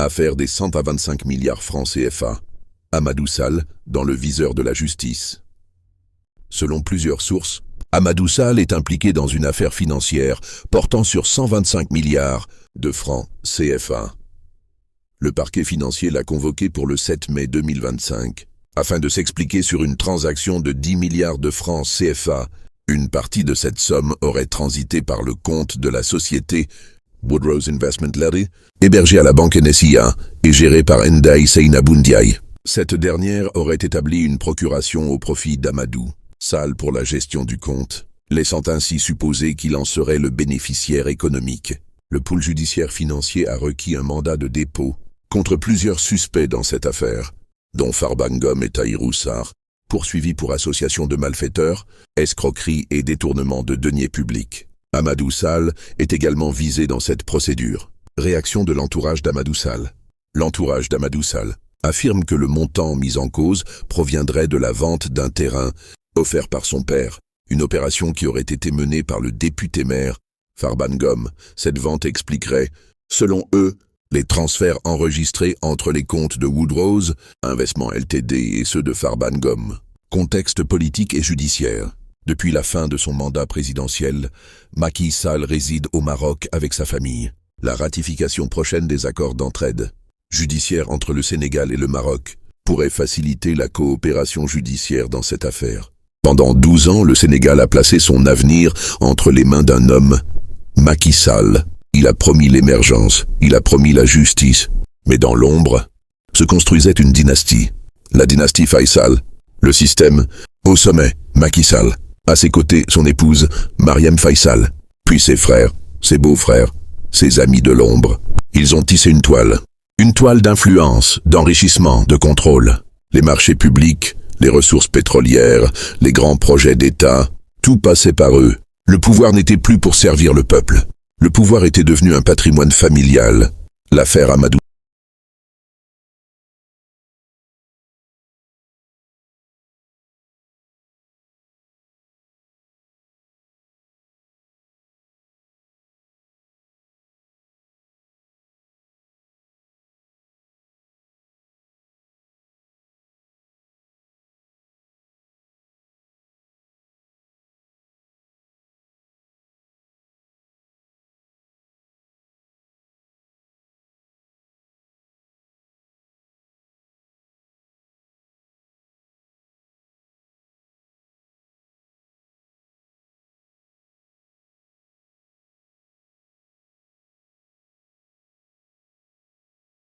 Affaire des 100 à 25 milliards francs CFA. Amadou Sall, dans le viseur de la justice. Selon plusieurs sources, Amadou Sall est impliqué dans une affaire financière portant sur 125 milliards de francs CFA. Le parquet financier l'a convoqué pour le 7 mai 2025, afin de s'expliquer sur une transaction de 10 milliards de francs CFA. Une partie de cette somme aurait transité par le compte de la société Woodrose Investment Ltd, hébergée à la banque NSIA et gérée par Ndai Seynabou Ndiaye. Cette dernière aurait établi une procuration au profit d'Amadou Sall pour la gestion du compte, laissant ainsi supposer qu'il en serait le bénéficiaire économique. Le pôle judiciaire financier a requis un mandat de dépôt contre plusieurs suspects dans cette affaire, dont Farba Ngom et Tahirou Sarr, poursuivis pour association de malfaiteurs, escroquerie et détournement de deniers publics. Amadou Sall est également visé dans cette procédure. Réaction de l'entourage d'Amadou Sall. L'entourage d'Amadou Sall affirme que le montant mis en cause proviendrait de la vente d'un terrain offert par son père, une opération qui aurait été menée par le député-maire Farba Ngom. Cette vente expliquerait, selon eux, les transferts enregistrés entre les comptes de Woodrose Investment Ltd et ceux de Farba Ngom. Contexte politique et judiciaire. Depuis la fin de son mandat présidentiel, Macky Sall réside au Maroc avec sa famille. La ratification prochaine des accords d'entraide judiciaire entre le Sénégal et le Maroc pourrait faciliter la coopération judiciaire dans cette affaire. Pendant 12 ans, le Sénégal a placé son avenir entre les mains d'un homme, Macky Sall. Il a promis l'émergence, il a promis la justice. Mais dans l'ombre, se construisait une dynastie. La dynastie Faisal. Le système, au sommet, Macky Sall. À ses côtés, son épouse, Marième Faisal. Puis ses frères, ses beaux-frères, ses amis de l'ombre. Ils ont tissé une toile. Une toile d'influence, d'enrichissement, de contrôle. Les marchés publics, les ressources pétrolières, les grands projets d'État, tout passait par eux. Le pouvoir n'était plus pour servir le peuple. Le pouvoir était devenu un patrimoine familial. L'affaire Amadou